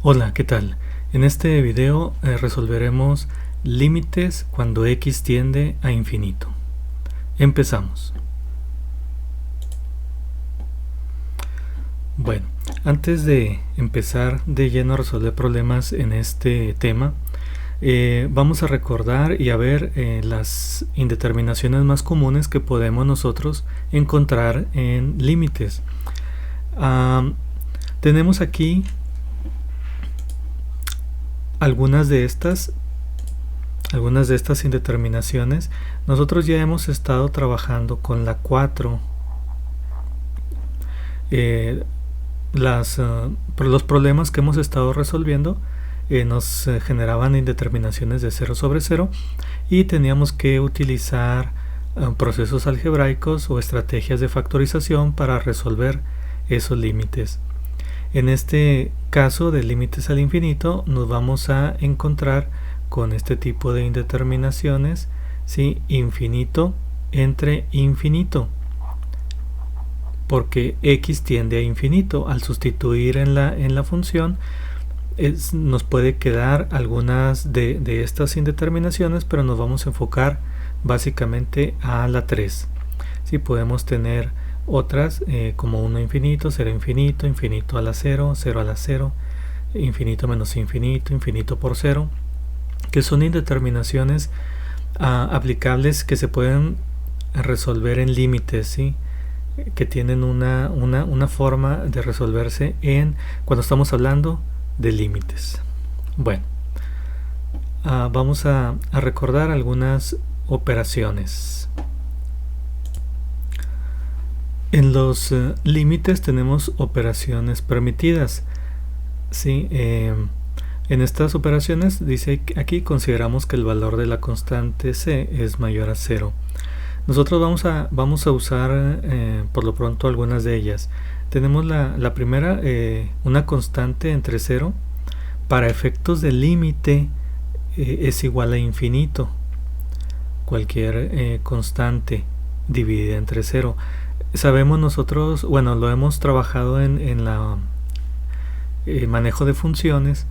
Hola, ¿qué tal? En este video resolveremos límites cuando x tiende a infinito. Empezamos. Bueno, antes de empezar de lleno a resolver problemas en este tema, vamos a recordar y a ver las indeterminaciones más comunes que podemos nosotros encontrar en límites. Tenemos aquí algunas de estas indeterminaciones. Nosotros ya hemos estado trabajando con la 4. Los problemas que hemos estado resolviendo nos generaban indeterminaciones de 0 sobre 0 y teníamos que utilizar procesos algebraicos o estrategias de factorización para resolver esos límites. En este caso de límites al infinito nos vamos a encontrar con este tipo de indeterminaciones, ¿sí? Infinito entre infinito, porque x tiende a infinito. Al sustituir en la función nos puede quedar algunas de estas indeterminaciones, pero nos vamos a enfocar básicamente a la 3. ¿Sí? Podemos tener otras como 1 infinito, 0 infinito, infinito a la 0, 0 a la 0, infinito menos infinito, infinito por 0, que son indeterminaciones aplicables que se pueden resolver en límites, ¿sí? Que tienen una forma de resolverse cuando estamos hablando de límites. Bueno, vamos a recordar algunas operaciones. En los límites tenemos operaciones permitidas, ¿sí? En estas operaciones dice aquí consideramos que el valor de la constante c es mayor a 0. Nosotros vamos a usar por lo pronto algunas de ellas. Tenemos la primera, una constante entre 0. Para efectos de límite es igual a infinito. Cualquier constante dividida entre 0. Sabemos nosotros, bueno, lo hemos trabajado en la manejo de funciones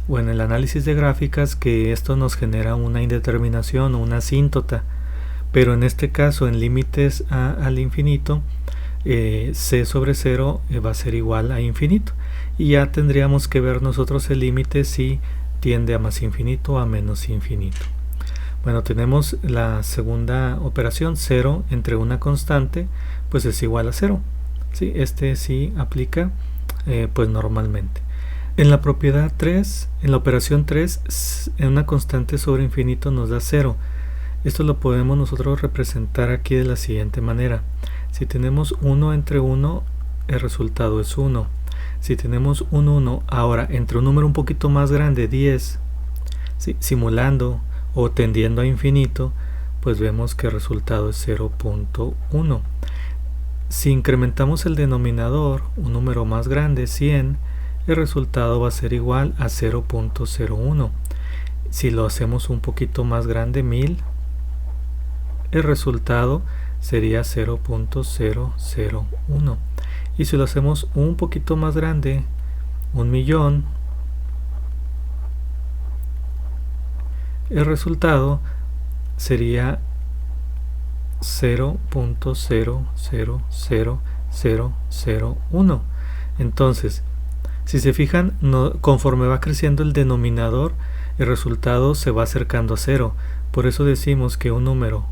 o en el análisis de gráficas, que esto nos genera una indeterminación o una asíntota, pero en este caso en límites al infinito c sobre 0 va a ser igual a infinito, y ya tendríamos que ver nosotros el límite si tiende a más infinito o a menos infinito. Bueno, tenemos la segunda operación, 0 entre una constante, pues es igual a 0. ¿Sí? Este sí aplica pues normalmente. En la propiedad 3, en la operación 3, en una constante sobre infinito nos da 0. Esto lo podemos nosotros representar aquí de la siguiente manera. Si tenemos 1 entre 1, el resultado es 1. Si tenemos un 1 ahora entre un número un poquito más grande, 10, ¿sí? Simulando o tendiendo a infinito, pues vemos que el resultado es 0.1. Si incrementamos el denominador, un número más grande, 100, el resultado va a ser igual a 0.01. Si lo hacemos un poquito más grande, 1000, el resultado sería 0.001. Y si lo hacemos un poquito más grande, 1.000.000, el resultado sería 0.000001. Entonces, si se fijan, conforme va creciendo el denominador, el resultado se va acercando a 0. Por eso decimos que un número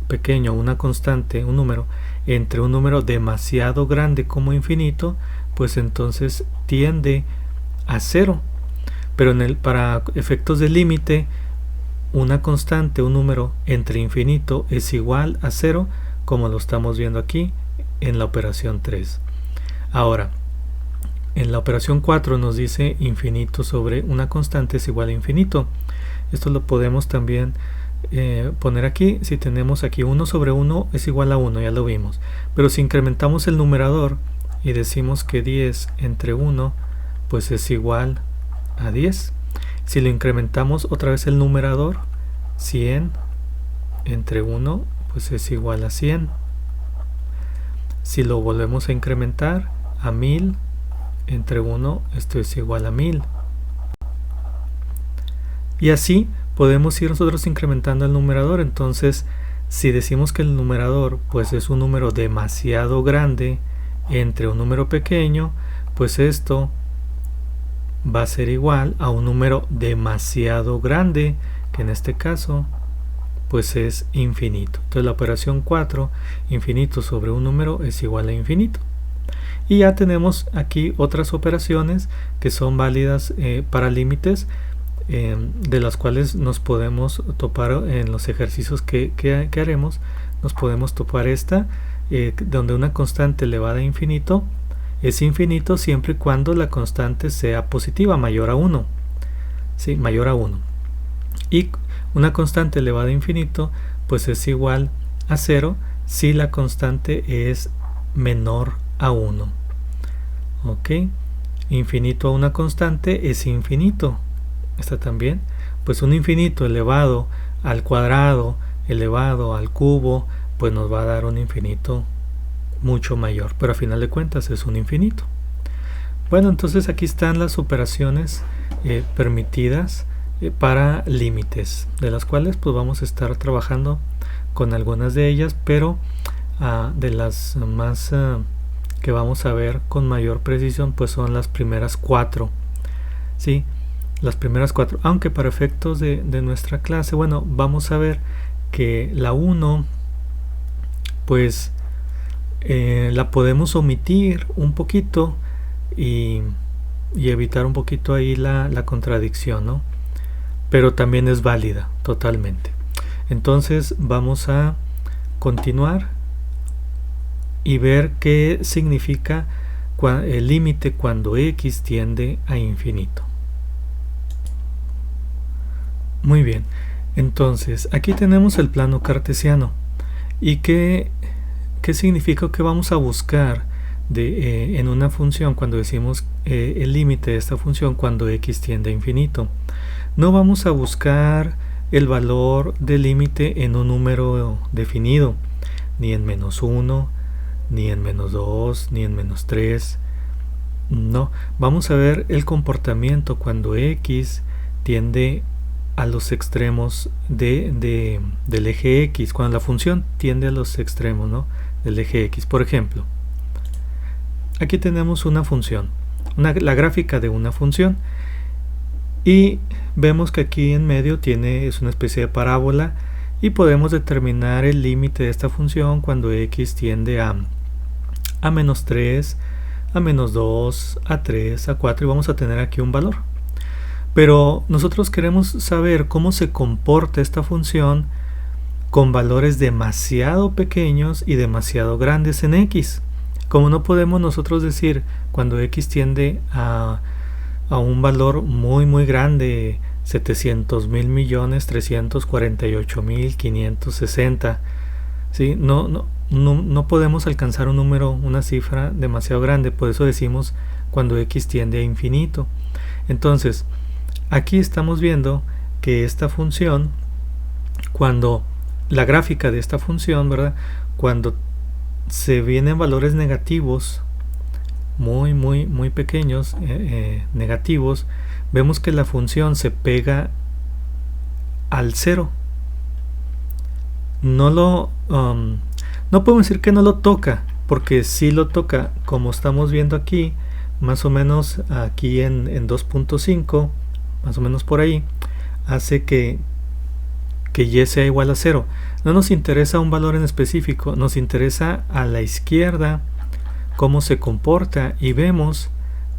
pequeño, una constante, un número, entre un número demasiado grande como infinito, pues entonces tiende a 0. Pero para efectos de límite, una constante, un número entre infinito es igual a 0, como lo estamos viendo aquí en la operación 3. Ahora, en la operación 4 nos dice infinito sobre una constante es igual a infinito. Esto lo podemos también poner aquí. Si tenemos aquí 1 sobre 1 es igual a 1, ya lo vimos. Pero si incrementamos el numerador y decimos que 10 entre 1 pues es igual a 10. Si lo incrementamos otra vez el numerador, 100 entre 1 pues es igual a 100. Si lo volvemos a incrementar a 1000, entre 1, esto es igual a 1000. Y así podemos ir nosotros incrementando el numerador. Entonces, si decimos que el numerador pues es un número demasiado grande entre un número pequeño, pues esto va a ser igual a un número demasiado grande, que en este caso pues es infinito. Entonces la operación 4, infinito sobre un número, es igual a infinito. Y ya tenemos aquí otras operaciones que son válidas para límites, de las cuales nos podemos topar en los ejercicios que haremos. Nos podemos topar esta, donde una constante elevada a infinito es infinito siempre y cuando la constante sea positiva, mayor a 1. ¿Sí? Mayor a 1. Y una constante elevada a infinito pues es igual a 0 si la constante es menor a 1. ¿Ok? Infinito a una constante es infinito. Esta también. Pues un infinito elevado al cuadrado, elevado al cubo, pues nos va a dar un infinito mucho mayor, pero a final de cuentas es un infinito. Bueno, entonces aquí están las operaciones permitidas para límites, de las cuales pues vamos a estar trabajando con algunas de ellas, pero de las más que vamos a ver con mayor precisión pues son las primeras 4. ¿Sí? Las primeras 4, aunque para efectos de nuestra clase, bueno, vamos a ver que la 1 pues la podemos omitir un poquito y evitar un poquito ahí la contradicción, ¿no? Pero también es válida totalmente. Entonces vamos a continuar y ver qué significa el límite cuando x tiende a infinito. Muy bien, entonces aquí tenemos el plano cartesiano. ¿Y qué significa que vamos a buscar en una función cuando decimos el límite de esta función cuando x tiende a infinito? No vamos a buscar el valor del límite en un número definido, ni en -1, ni en -2, ni en -3. No, vamos a ver el comportamiento cuando x tiende a los extremos del eje x, cuando la función tiende a los extremos, ¿no?, del eje x. Por ejemplo, aquí tenemos una función, la gráfica de una función, y vemos que aquí en medio es una especie de parábola, y podemos determinar el límite de esta función cuando x tiende a -3, a -2, a 3, a 4, y vamos a tener aquí un valor. Pero nosotros queremos saber cómo se comporta esta función con valores demasiado pequeños y demasiado grandes en x. Como no podemos nosotros decir cuando x tiende a un valor muy grande, 700.000.348.560, ¿sí? No podemos alcanzar un número, una cifra demasiado grande. Por eso decimos cuando x tiende a infinito. Entonces, aquí estamos viendo que esta función, cuando la gráfica de esta función, ¿verdad?, cuando se vienen valores negativos, muy pequeños, negativos, vemos que la función se pega al 0. No podemos decir que no lo toca, porque sí lo toca, como estamos viendo aquí, más o menos aquí en 2.5, más o menos por ahí, hace que y sea igual a 0. No nos interesa un valor en específico, nos interesa a la izquierda cómo se comporta, y vemos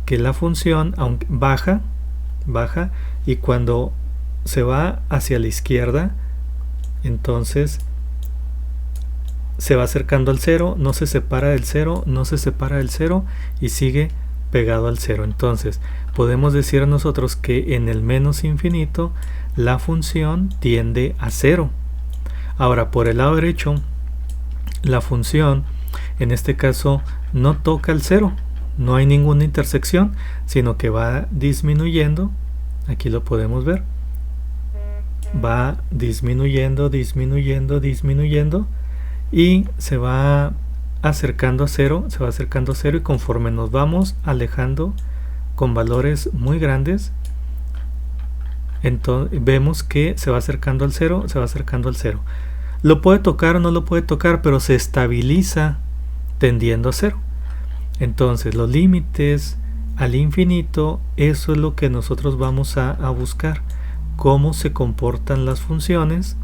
que la función aunque baja, y cuando se va hacia la izquierda, entonces se va acercando al 0, no se separa del 0, y sigue pegado al 0. Entonces podemos decir nosotros que en el menos infinito la función tiende a 0. Ahora, por el lado derecho, la función en este caso no toca el 0, no hay ninguna intersección, sino que va disminuyendo. Aquí lo podemos ver, va disminuyendo, y se va acercando a 0, se va acercando a 0, y conforme nos vamos alejando con valores muy grandes, entonces vemos que se va acercando al 0, se va acercando al 0. Lo puede tocar o no lo puede tocar, pero se estabiliza tendiendo a 0. Entonces los límites al infinito, eso es lo que nosotros vamos a buscar, cómo se comportan las funciones,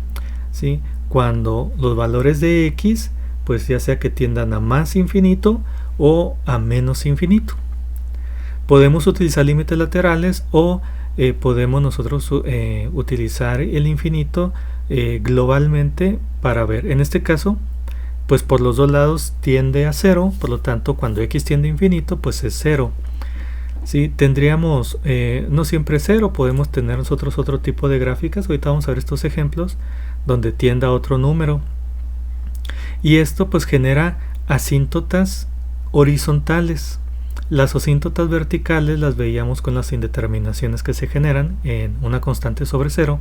¿sí? Cuando los valores de x, pues ya sea que tiendan a más infinito o a menos infinito. Podemos utilizar límites laterales o podemos nosotros utilizar el infinito globalmente para ver. En este caso, pues por los dos lados tiende a 0, por lo tanto cuando x tiende a infinito, pues es 0. ¿Sí? Tendríamos, no siempre 0, podemos tener nosotros otro tipo de gráficas. Ahorita vamos a ver estos ejemplos donde tienda a otro número. Y esto pues genera asíntotas horizontales. Las asíntotas verticales las veíamos con las indeterminaciones que se generan en una constante sobre 0.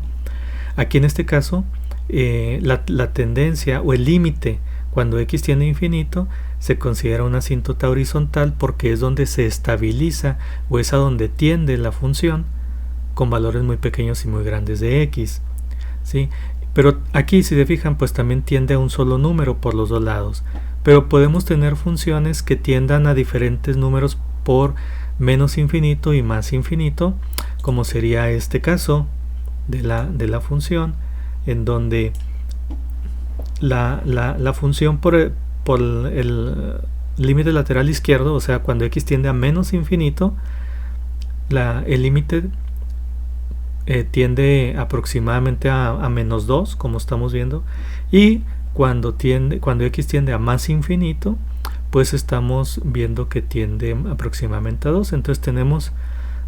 Aquí en este caso, la tendencia o el límite cuando x tiende a infinito se considera una asíntota horizontal porque es donde se estabiliza o es a donde tiende la función con valores muy pequeños y muy grandes de x, ¿sí? Pero aquí, si se fijan, pues también tiende a un solo número por los dos lados. Pero podemos tener funciones que tiendan a diferentes números por menos infinito y más infinito, como sería este caso de la función, en donde la función por el límite lateral izquierdo, o sea, cuando x tiende a menos infinito, el límite tiende aproximadamente a menos 2, como estamos viendo, y cuando x tiende a más infinito, pues estamos viendo que tiende aproximadamente a 2. Entonces tenemos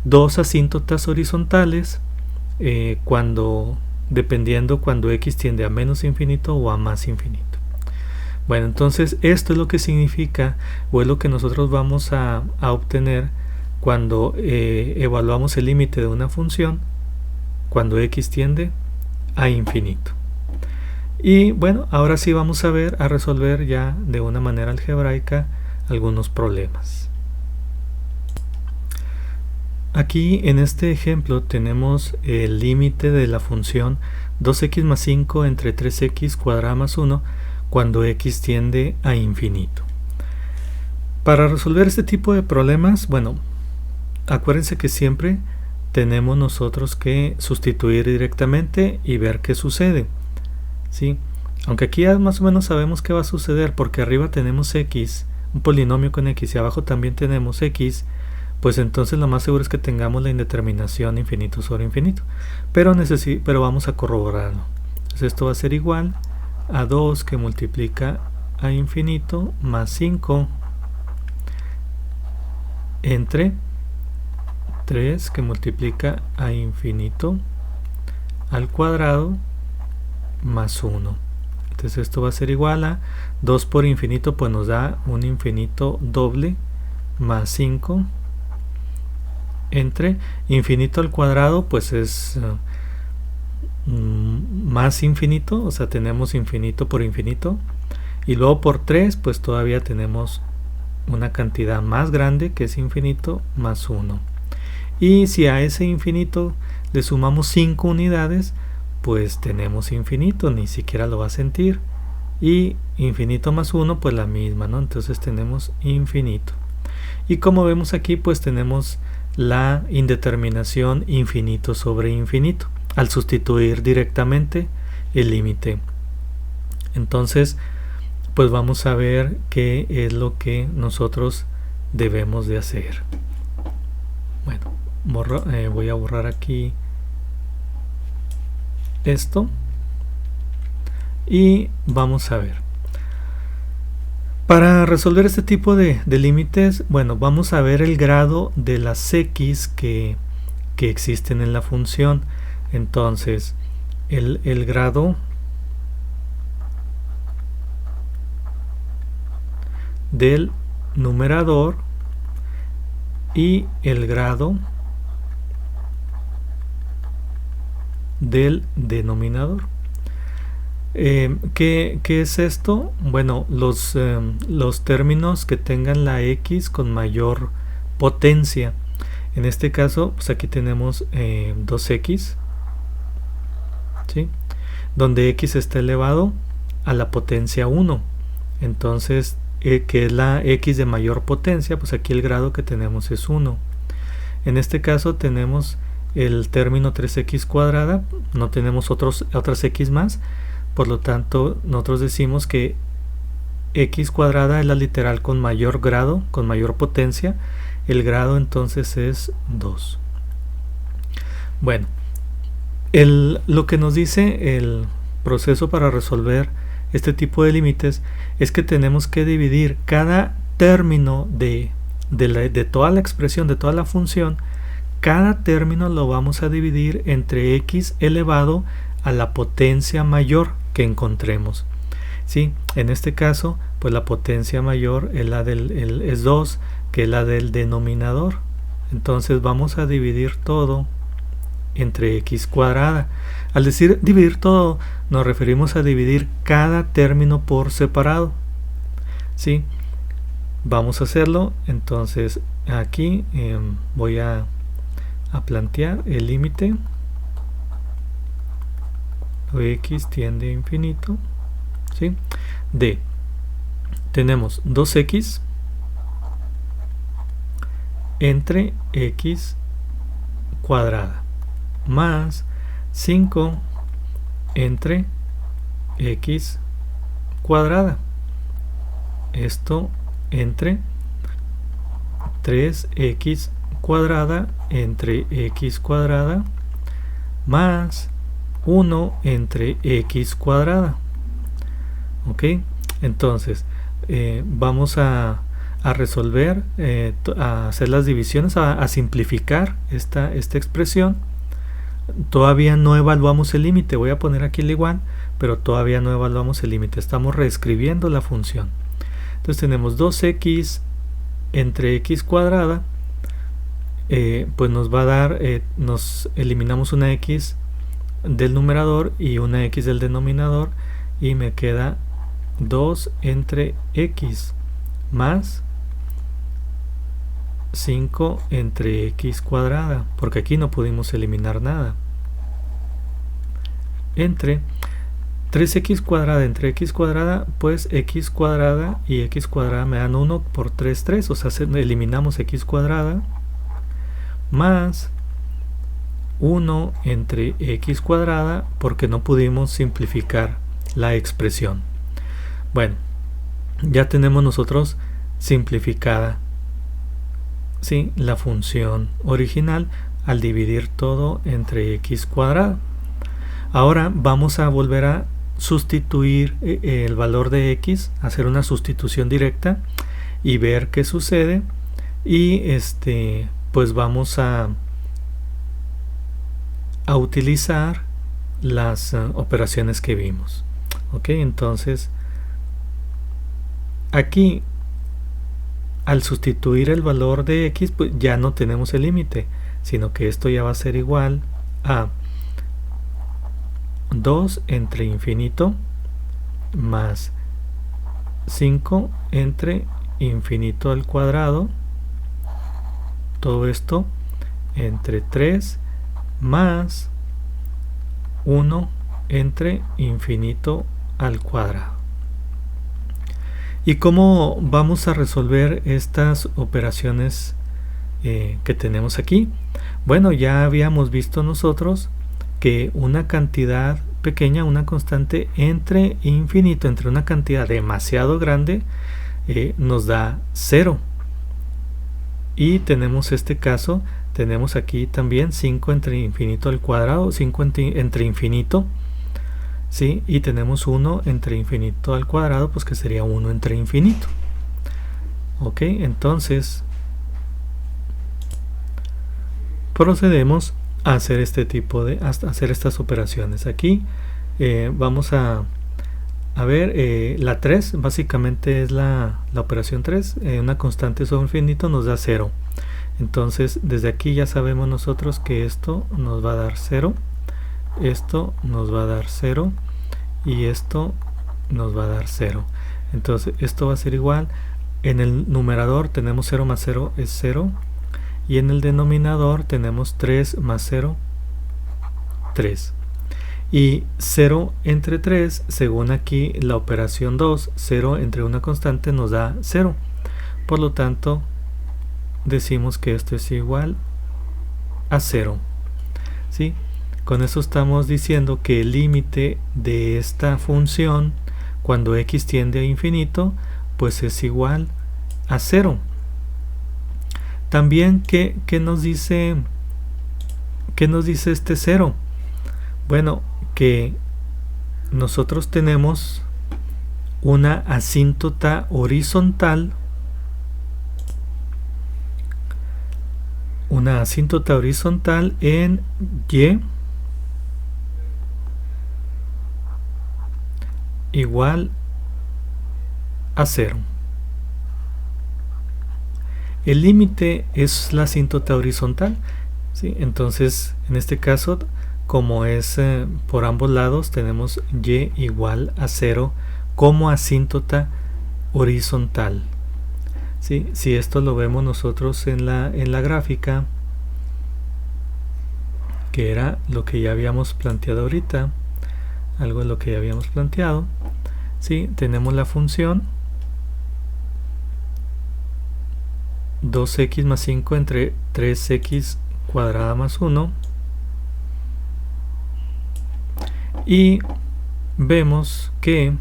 dos asíntotas horizontales dependiendo cuando x tiende a menos infinito o a más infinito. Bueno, entonces esto es lo que significa, o es lo que nosotros vamos a obtener cuando evaluamos el límite de una función cuando x tiende a infinito. Y bueno, ahora sí vamos a resolver ya de una manera algebraica algunos problemas. Aquí en este ejemplo tenemos el límite de la función 2x más 5 entre 3x cuadrada más 1 cuando x tiende a infinito. Para resolver este tipo de problemas, bueno, acuérdense que siempre tenemos nosotros que sustituir directamente y ver qué sucede, ¿sí? Aunque aquí ya más o menos sabemos qué va a suceder, porque arriba tenemos x, un polinomio con x, y abajo también tenemos x, pues entonces lo más seguro es que tengamos la indeterminación infinito sobre infinito, pero vamos a corroborarlo. Entonces esto va a ser igual a 2 que multiplica a infinito más 5 entre 3 que multiplica a infinito al cuadrado más 1. Entonces esto va a ser igual a 2 por infinito, pues nos da un infinito doble más 5 entre infinito al cuadrado, pues es más infinito, o sea, tenemos infinito por infinito, y luego por 3 pues todavía tenemos una cantidad más grande que es infinito más 1. Y si a ese infinito le sumamos 5 unidades, pues tenemos infinito, ni siquiera lo va a sentir, y infinito más 1 pues la misma, ¿no? Entonces tenemos infinito. Y como vemos aquí, pues tenemos la indeterminación infinito sobre infinito al sustituir directamente el límite. Entonces pues vamos a ver qué es lo que nosotros debemos de hacer. Bueno, voy a borrar aquí esto y vamos a ver. Para resolver este tipo de límites, bueno, vamos a ver el grado de las x que existen en la función. Entonces el grado del numerador y el grado del denominador. ¿Qué es esto? Bueno, los términos que tengan la x con mayor potencia. En este caso, pues aquí tenemos 2x, ¿sí? Donde x está elevado a la potencia 1. Entonces, que es la x de mayor potencia, pues aquí el grado que tenemos es 1. En este caso tenemos el término 3x cuadrada, no tenemos otras x más, por lo tanto nosotros decimos que x cuadrada es la literal con mayor grado, con mayor potencia. El grado entonces es 2. Bueno, lo que nos dice el proceso para resolver este tipo de límites es que tenemos que dividir cada término de toda la expresión, de toda la función. Cada término lo vamos a dividir entre x elevado a la potencia mayor que encontremos. ¿Sí? En este caso, pues la potencia mayor es la es 2, que es la del denominador. Entonces vamos a dividir todo entre x cuadrada. Al decir dividir todo, nos referimos a dividir cada término por separado. ¿Sí? Vamos a hacerlo. Entonces aquí voy a plantear el límite x tiende a infinito, ¿sí? De tenemos 2x entre x cuadrada más 5 entre x cuadrada, esto entre 3x cuadrada entre x cuadrada más 1 entre x cuadrada. Ok, entonces vamos a resolver, a hacer las divisiones, a simplificar esta expresión. Todavía no evaluamos el límite, voy a poner aquí el igual, pero todavía no evaluamos el límite, estamos reescribiendo la función. Entonces tenemos 2x entre x cuadrada, pues nos va a dar, nos eliminamos una x del numerador y una x del denominador y me queda 2 entre x más 5 entre x cuadrada, porque aquí no pudimos eliminar nada, entre 3x cuadrada entre x cuadrada, pues x cuadrada y x cuadrada me dan 1 por 3, 3, o sea, eliminamos x cuadrada más 1 entre x cuadrada, porque no pudimos simplificar la expresión. Bueno, ya tenemos nosotros simplificada, ¿sí?, la función original al dividir todo entre x cuadrado. Ahora vamos a volver a sustituir el valor de x, hacer una sustitución directa y ver qué sucede, y pues vamos a utilizar las operaciones que vimos. Ok, entonces aquí al sustituir el valor de x, pues ya no tenemos el límite, sino que esto ya va a ser igual a 2 entre infinito más 5 entre infinito al cuadrado, todo esto entre 3 más 1 entre infinito al cuadrado. ¿Y cómo vamos a resolver estas operaciones que tenemos aquí? Bueno, ya habíamos visto nosotros que una cantidad pequeña, una constante entre infinito, entre una cantidad demasiado grande, nos da 0. Y tenemos este caso, tenemos aquí también 5 entre infinito al cuadrado, 5 entre infinito, ¿sí? Y tenemos 1 entre infinito al cuadrado, pues que sería 1 entre infinito. Ok, entonces procedemos a hacer este tipo de, hacer estas operaciones. Aquí vamos a ver la 3, básicamente es la operación 3, una constante sobre infinito nos da 0. Entonces desde aquí ya sabemos nosotros que esto nos va a dar 0, esto nos va a dar 0 y esto nos va a dar 0. Entonces esto va a ser igual. En el numerador tenemos 0 más 0 es 0, y en el denominador tenemos 3 más 0, 3. Y 0 entre 3, según aquí la operación 2, 0 entre una constante nos da 0. Por lo tanto, decimos que esto es igual a 0. ¿Sí? Con eso estamos diciendo que el límite de esta función, cuando x tiende a infinito, pues es igual a 0. También, ¿qué nos dice este 0? Bueno, que nosotros tenemos una asíntota horizontal, en y igual a 0. El límite es la asíntota horizontal, ¿sí? Entonces, en este caso, como es por ambos lados, tenemos y igual a 0 como asíntota horizontal. ¿Sí? Si esto lo vemos nosotros en la gráfica, que era lo que ya habíamos planteado ahorita, algo de lo que ya habíamos planteado, ¿sí? Tenemos la función 2x más 5 entre 3x cuadrada más 1, y vemos que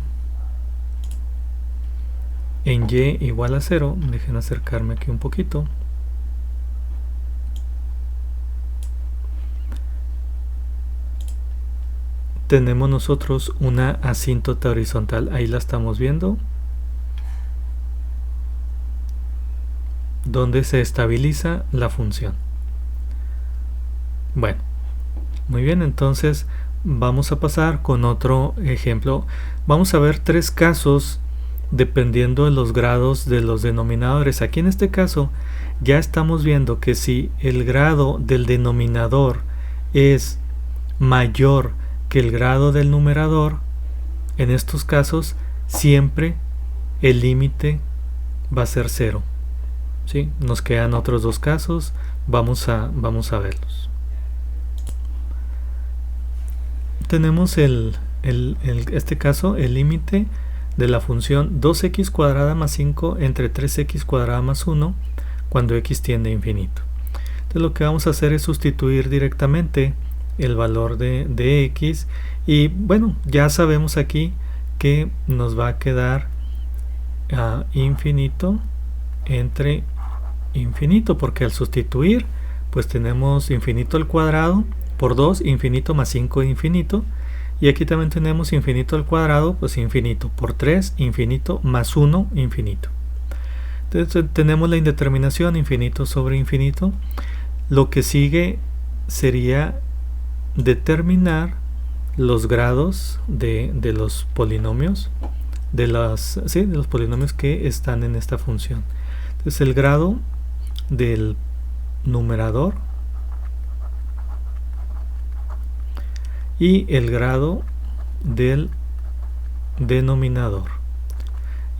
en y igual a 0, dejen acercarme aquí un poquito, tenemos nosotros una asíntota horizontal. Ahí la estamos viendo, donde se estabiliza la función. Bueno, muy bien, entonces vamos a pasar con otro ejemplo. Vamos a ver 3 casos dependiendo de los grados de los denominadores. Aquí en este caso ya estamos viendo que si el grado del denominador es mayor que el grado del numerador, en estos casos siempre el límite va a ser 0. ¿Sí? Nos quedan otros 2 casos, vamos a verlos. Tenemos este caso, el límite de la función 2x cuadrada más 5 entre 3x cuadrada más 1 cuando x tiende a infinito. Entonces lo que vamos a hacer es sustituir directamente el valor de x, y bueno, ya sabemos aquí que nos va a quedar infinito entre infinito, porque al sustituir pues tenemos infinito al cuadrado por 2, infinito más 5 infinito, y aquí también tenemos infinito al cuadrado, pues infinito por 3, infinito más 1 infinito. Entonces tenemos la indeterminación infinito sobre infinito. Lo que sigue sería determinar los grados de los polinomios, de los polinomios que están en esta función. Entonces el grado del numerador y el grado del denominador.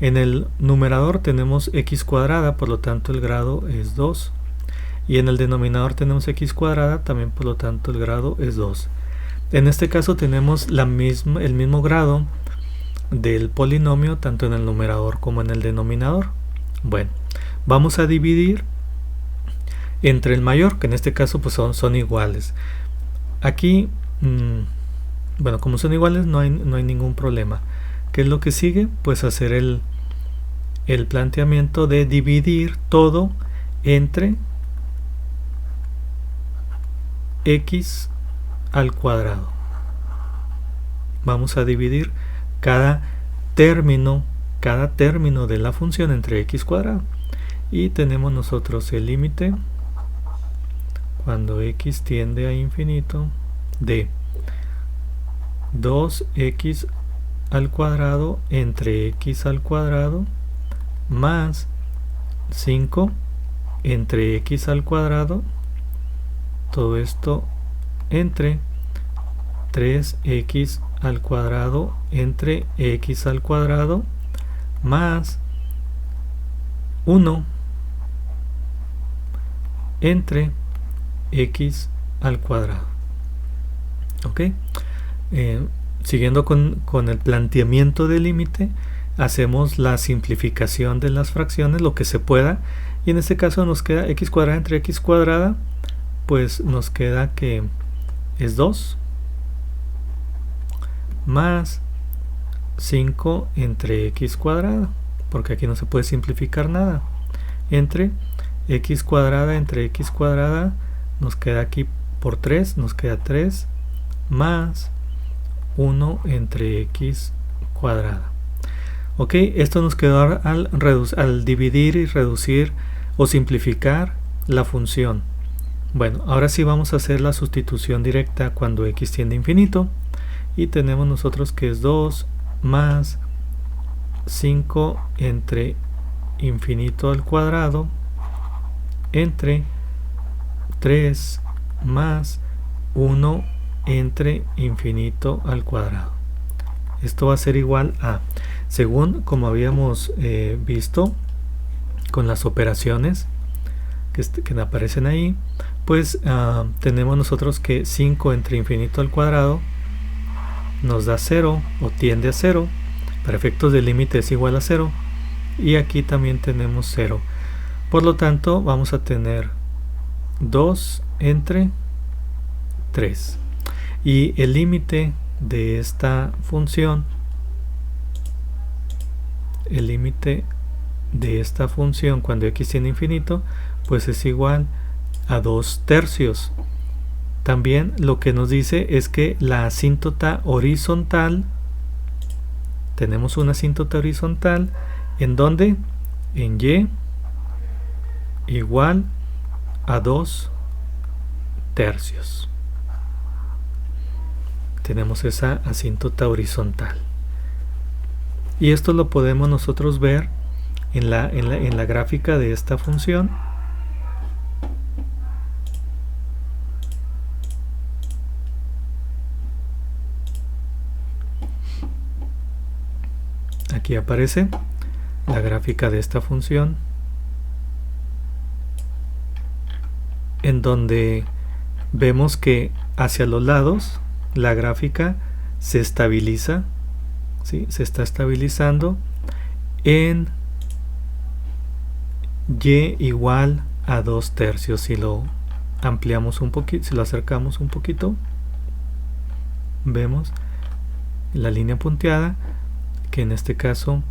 En el numerador tenemos x cuadrada, por lo tanto el grado es 2. Y en el denominador tenemos x cuadrada, también por lo tanto el grado es 2. En este caso tenemos el mismo grado del polinomio tanto en el numerador como en el denominador. Bueno, vamos a dividir entre el mayor, que en este caso pues son iguales. Aquí, bueno, como son iguales no hay ningún problema. ¿Qué es lo que sigue? Pues hacer el planteamiento de dividir todo entre x al cuadrado. Vamos a dividir cada término de la función entre x cuadrado, y tenemos nosotros el límite cuando x tiende a infinito de 2x al cuadrado entre x al cuadrado más 5 entre x al cuadrado, todo esto entre 3x al cuadrado entre x al cuadrado más 1 entre x al cuadrado. ¿Ok? Siguiendo con el planteamiento del límite, hacemos la simplificación de las fracciones, lo que se pueda, y en este caso nos queda x cuadrada entre x cuadrada, pues nos queda que es 2 más 5 entre x cuadrada, porque aquí no se puede simplificar nada, entre x cuadrada entre x cuadrada, nos queda aquí por 3, nos queda 3 más 1 entre x cuadrada. Ok, esto nos quedó al dividir y reducir o simplificar la función. Bueno, ahora sí vamos a hacer la sustitución directa cuando x tiende a infinito, y tenemos nosotros que es 2 más 5 entre infinito al cuadrado entre 3 más 1 entre infinito al cuadrado. Esto va a ser igual a, según como habíamos visto con las operaciones que aparecen ahí, pues tenemos nosotros que 5 entre infinito al cuadrado nos da 0 o tiende a 0, para efectos del límite es igual a 0, y aquí también tenemos 0. Por lo tanto vamos a tener 2 entre 3, y el límite de esta función, cuando x tiende a infinito, pues es igual a 2 tercios. También lo que nos dice es que la asíntota horizontal, tenemos una asíntota horizontal, ¿en dónde? En y igual a 2 tercios. Tenemos esa asíntota horizontal. Y esto lo podemos nosotros ver en la gráfica de esta función. Aquí aparece la gráfica de esta función, en donde vemos que hacia los lados la gráfica se estabiliza, ¿sí? Se está estabilizando en y igual a 2 tercios. Si lo ampliamos un poquito, si lo acercamos un poquito, vemos la línea punteada, que en este caso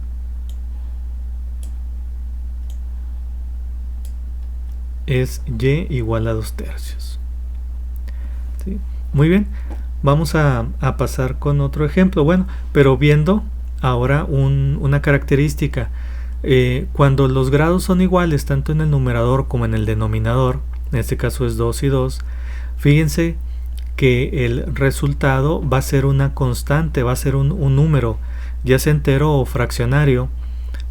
es y igual a 2 tercios. ¿Sí? Muy bien, vamos a pasar con otro ejemplo. Bueno, pero viendo ahora una característica. Cuando los grados son iguales tanto en el numerador como en el denominador, en este caso es 2 y 2, fíjense que el resultado va a ser una constante, va a ser un número, ya sea entero o fraccionario,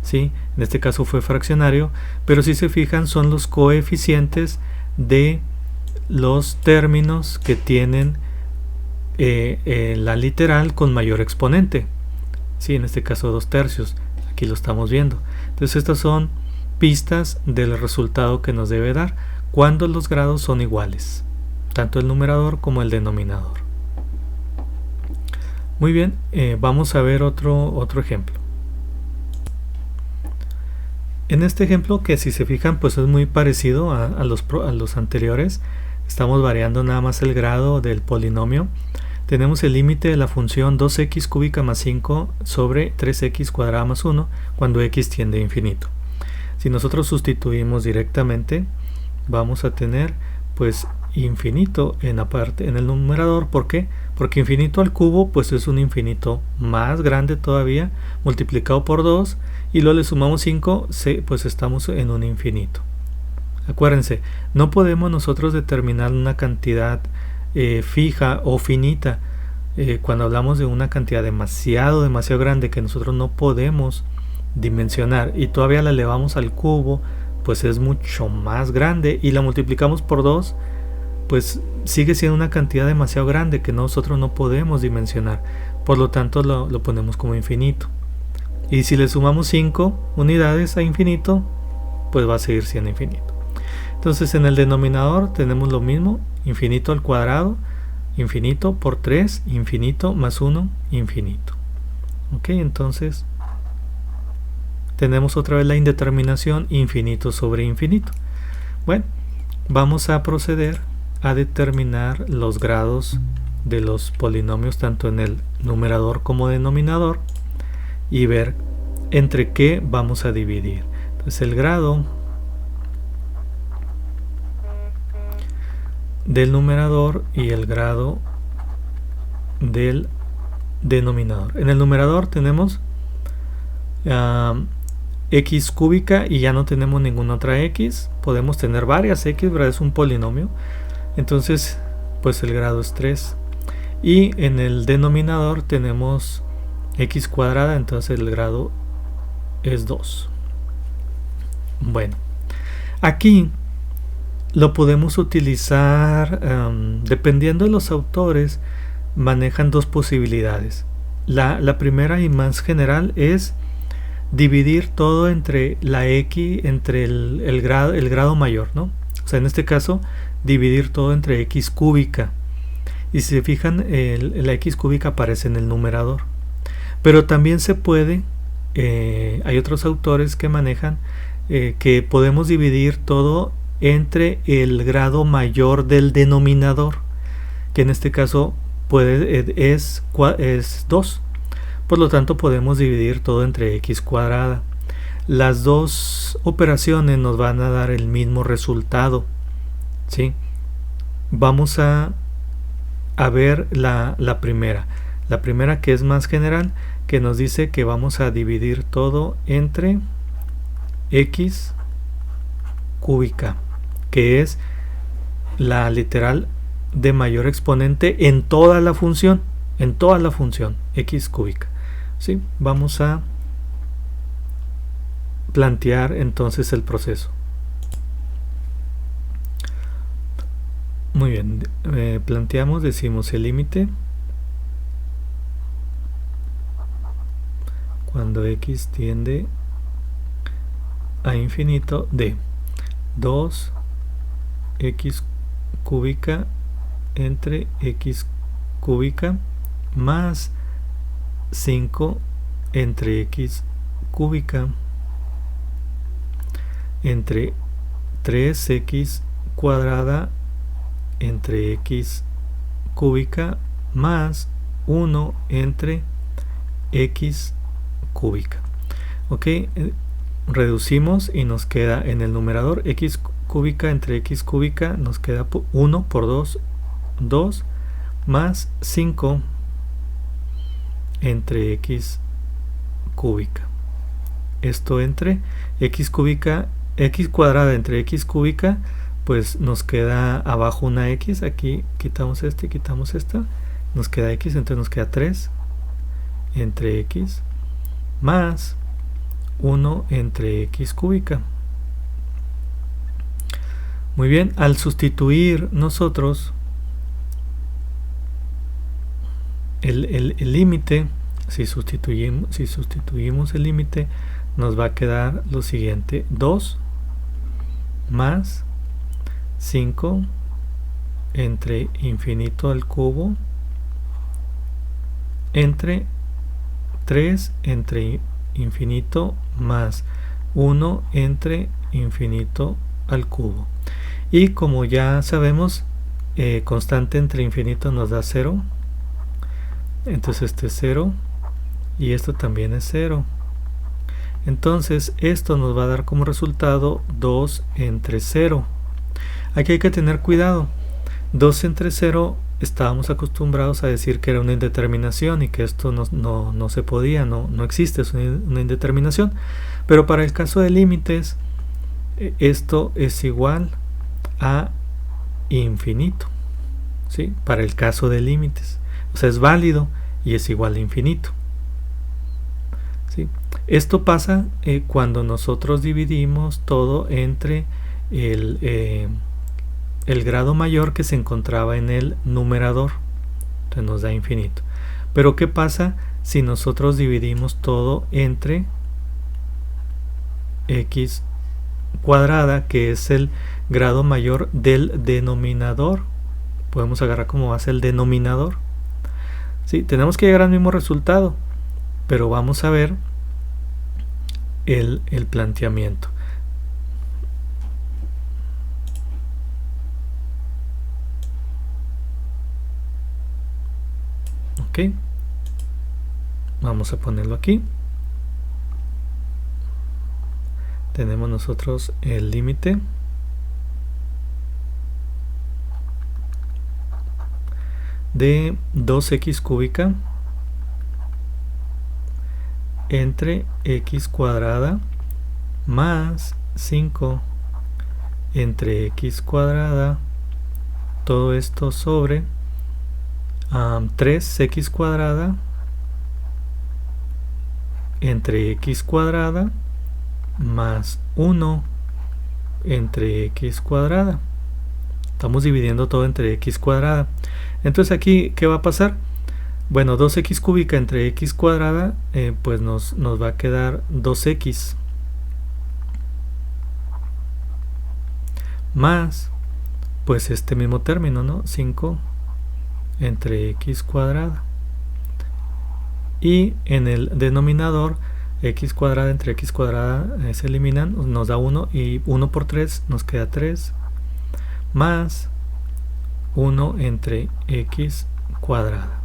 ¿sí? En este caso fue fraccionario, pero si se fijan son los coeficientes de los términos que tienen la literal con mayor exponente, ¿sí? En este caso 2 tercios, aquí lo estamos viendo. Entonces estas son pistas del resultado que nos debe dar cuando los grados son iguales, tanto el numerador como el denominador. Muy bien, vamos a ver otro ejemplo. En este ejemplo, que si se fijan pues es muy parecido a los anteriores, estamos variando nada más el grado del polinomio. Tenemos el límite de la función 2x cúbica más 5 sobre 3x cuadrada más 1 cuando x tiende a infinito. Si nosotros sustituimos directamente, vamos a tener pues infinito en el numerador. ¿Por qué? Porque infinito al cubo pues es un infinito más grande todavía, multiplicado por 2, y luego le sumamos 5, pues estamos en un infinito. Acuérdense, no podemos nosotros determinar una cantidad fija o finita. Cuando hablamos de una cantidad demasiado grande que nosotros no podemos dimensionar y todavía la elevamos al cubo, pues es mucho más grande y la multiplicamos por 2, pues sigue siendo una cantidad demasiado grande que nosotros no podemos dimensionar. Por lo tanto lo ponemos como infinito. Y si le sumamos 5 unidades a infinito, pues va a seguir siendo infinito. Entonces en el denominador tenemos lo mismo, infinito al cuadrado, infinito por 3, infinito más 1, infinito. Ok, entonces tenemos otra vez la indeterminación, infinito sobre infinito. Bueno, vamos a proceder a determinar los grados de los polinomios tanto en el numerador como denominador y ver entre qué vamos a dividir. Entonces el grado del numerador y el grado del denominador. En el numerador tenemos x cúbica y ya no tenemos ninguna otra x. Podemos tener varias x, ¿verdad? Es un polinomio. Entonces, pues el grado es 3. Y en el denominador tenemos x cuadrada, entonces el grado es 2. Bueno, aquí lo podemos utilizar dependiendo de los autores, manejan dos posibilidades. La primera y más general es dividir todo entre la x, entre el grado mayor, ¿no? O sea, en este caso, dividir todo entre x cúbica. Y si se fijan, la x cúbica aparece en el numerador. Pero también se puede, hay otros autores que manejan que podemos dividir todo entre el grado mayor del denominador, que en este caso es 2. Por lo tanto podemos dividir todo entre x cuadrada. Las dos operaciones nos van a dar el mismo resultado, ¿sí? Vamos a ver la primera que es más general, que nos dice que vamos a dividir todo entre x cúbica, que es la literal de mayor exponente en toda la función, x cúbica, ¿sí? Vamos a plantear entonces el proceso. Muy bien, planteamos, decimos el límite cuando x tiende a infinito de 2x cúbica entre x cúbica más 5 entre x cúbica entre 3x cuadrada entre x cúbica más 1 entre x cúbica. Ok, reducimos y nos queda en el numerador x cúbica entre x cúbica, nos queda 1 por 2, 2 más 5 entre x cúbica. Esto entre x cúbica, x cuadrada entre x cúbica, pues nos queda abajo una x, aquí quitamos este y quitamos esta, nos queda x, entonces nos queda 3 entre x más 1 entre x cúbica. Muy bien, al sustituir nosotros el límite, si sustituimos el límite, nos va a quedar lo siguiente: 2 más 5 entre infinito al cubo entre 3 entre infinito más 1 entre infinito al cubo. Y como ya sabemos, constante entre infinito nos da 0, entonces este es 0 y esto también es 0. Entonces esto nos va a dar como resultado 2 entre 0. Aquí hay que tener cuidado. 2 entre 0 estábamos acostumbrados a decir que era una indeterminación y que esto no se podía, no existe, es una indeterminación. Pero para el caso de límites, esto es igual a infinito, ¿sí? Para el caso de límites, o sea, es válido y es igual a infinito, ¿sí? Esto pasa cuando nosotros dividimos todo entre el el grado mayor que se encontraba en el numerador. Entonces nos da infinito. Pero ¿qué pasa si nosotros dividimos todo entre x cuadrada, que es el grado mayor del denominador? Podemos agarrar como base el denominador. Sí, tenemos que llegar al mismo resultado, pero vamos a ver el planteamiento. Ok, vamos a ponerlo aquí. Tenemos nosotros el límite de 2x cúbica entre x cuadrada más 5 entre x cuadrada, todo esto sobre 3x cuadrada entre x cuadrada más 1 entre x cuadrada. Estamos dividiendo todo entre x cuadrada. Entonces aquí, ¿qué va a pasar? Bueno, 2x cúbica entre x cuadrada, pues nos va a quedar 2x más, pues este mismo término, ¿no? 5 entre x cuadrada. Y en el denominador, x cuadrada entre x cuadrada se eliminan, nos da 1, y 1 por 3 nos queda 3, más 1 entre x cuadrada.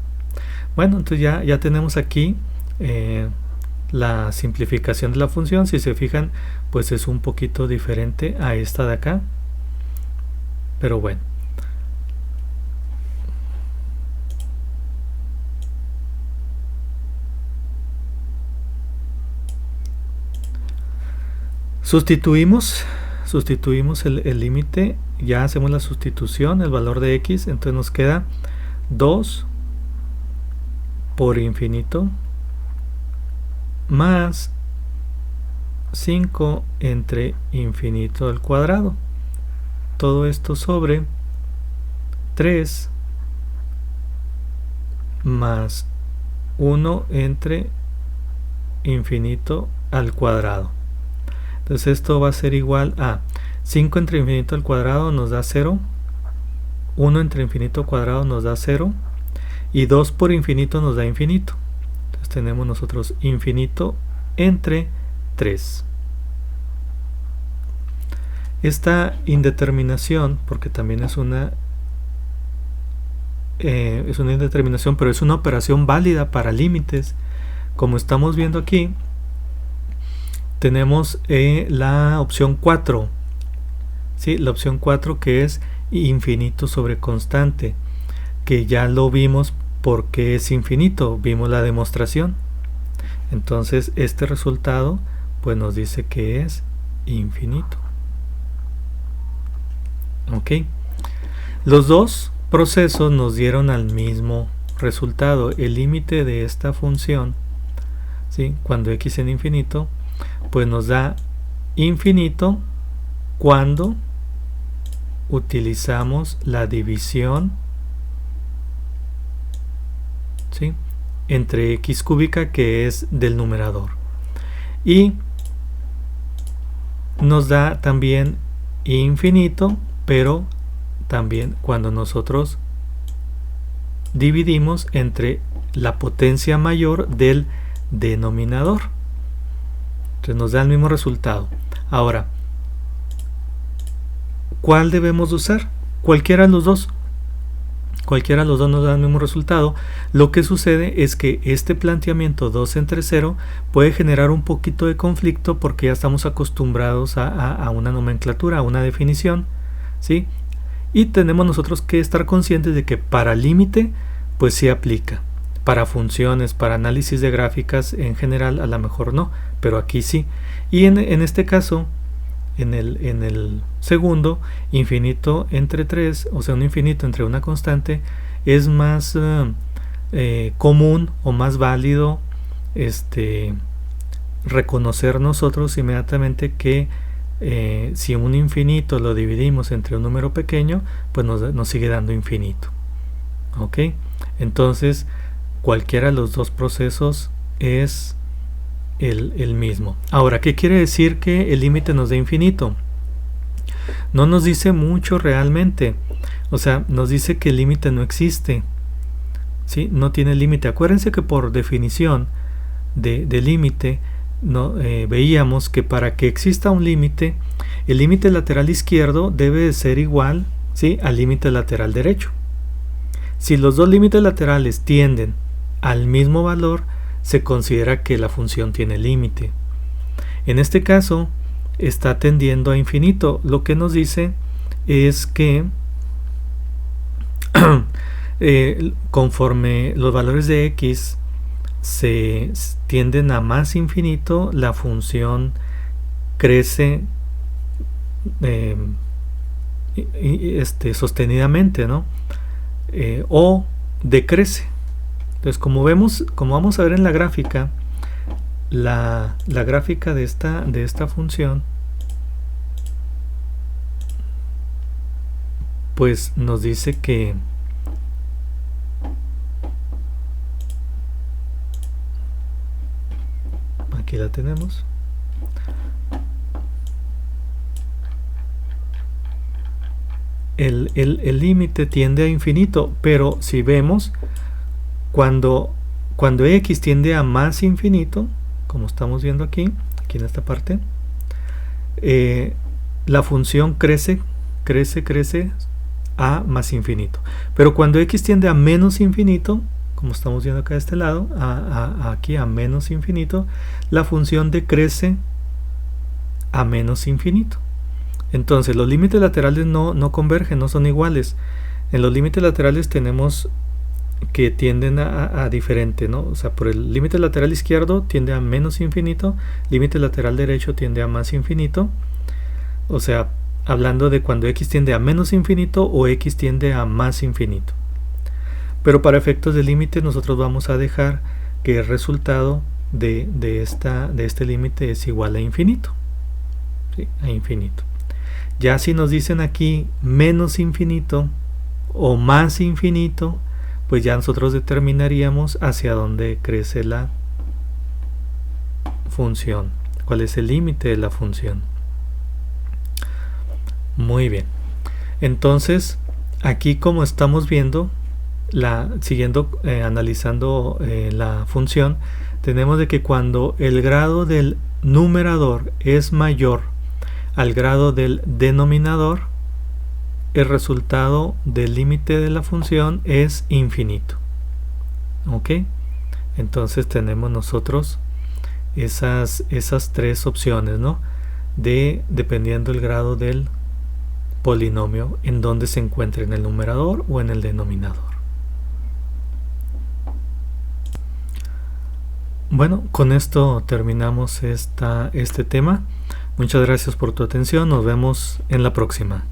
Bueno, entonces ya tenemos aquí la simplificación de la función. Si se fijan, pues es un poquito diferente a esta de acá, pero bueno. Sustituimos el límite, ya hacemos la sustitución, el valor de x, entonces nos queda 2 por infinito más 5 entre infinito al cuadrado. Todo esto sobre 3 más 1 entre infinito al cuadrado. Entonces esto va a ser igual a 5 entre infinito al cuadrado nos da 0, 1 entre infinito al cuadrado nos da 0, y 2 por infinito nos da infinito. Entonces tenemos nosotros infinito entre 3. Esta indeterminación, porque también es una indeterminación, pero es una operación válida para límites. Como estamos viendo aquí, tenemos la opción 4, ¿sí? La opción 4, que es infinito sobre constante, que ya lo vimos porque es infinito, vimos la demostración. Entonces este resultado pues nos dice que es infinito. Ok, los dos procesos nos dieron al mismo resultado. El límite de esta función, ¿sí? Cuando x en infinito, pues nos da infinito cuando utilizamos la división, ¿sí? Entre x cúbica, que es del numerador, y nos da también infinito, pero también cuando nosotros dividimos entre la potencia mayor del denominador. Entonces nos da el mismo resultado. Ahora, ¿cuál debemos usar? Cualquiera de los dos. Cualquiera de los dos nos da el mismo resultado. Lo que sucede es que este planteamiento 2 entre 0 puede generar un poquito de conflicto porque ya estamos acostumbrados a una nomenclatura, a una definición, ¿sí? Y tenemos nosotros que estar conscientes de que para límite pues sí aplica. Para funciones, para análisis de gráficas en general a lo mejor no, pero aquí sí. Y en este caso, en el segundo, infinito entre 3, o sea un infinito entre una constante, es más común o más válido reconocer nosotros inmediatamente que si un infinito lo dividimos entre un número pequeño, pues nos sigue dando infinito. ¿Ok? Entonces, cualquiera de los dos procesos es el mismo. Ahora, ¿qué quiere decir que el límite nos dé infinito? No nos dice mucho realmente. O sea, nos dice que el límite no existe. ¿Sí? No tiene límite. Acuérdense que por definición de límite, veíamos que para que exista un límite, el límite lateral izquierdo debe de ser igual, ¿sí?, al límite lateral derecho. Si los dos límites laterales tienden al mismo valor, se considera que la función tiene límite. En este caso, está tendiendo a infinito. Lo que nos dice es que conforme los valores de x se tienden a más infinito, la función crece sostenidamente, ¿no? O decrece. Entonces, como vamos a ver en la gráfica, la gráfica de esta función, pues nos dice que aquí la tenemos. El límite tiende a infinito, pero si vemos, cuando x tiende a más infinito, como estamos viendo aquí en esta parte, la función crece a más infinito. Pero cuando x tiende a menos infinito, como estamos viendo acá de este lado, aquí a menos infinito, la función decrece a menos infinito. Entonces los límites laterales no convergen, no son iguales. En los límites laterales tenemos que tienden a diferente, ¿no? O sea, por el límite lateral izquierdo tiende a menos infinito, límite lateral derecho tiende a más infinito. O sea, hablando de cuando x tiende a menos infinito o x tiende a más infinito. Pero para efectos de límite nosotros vamos a dejar que el resultado de este límite es igual a infinito. ¿Sí? A infinito. Ya si nos dicen aquí menos infinito o más infinito, pues ya nosotros determinaríamos hacia dónde crece la función, cuál es el límite de la función. Muy bien. Entonces, aquí como estamos viendo, analizando la función, tenemos de que cuando el grado del numerador es mayor al grado del denominador, el resultado del límite de la función es infinito. ¿Ok? Entonces tenemos nosotros esas tres opciones, ¿no? Dependiendo del grado del polinomio en donde se encuentre, en el numerador o en el denominador. Bueno, con esto terminamos este tema. Muchas gracias por tu atención. Nos vemos en la próxima.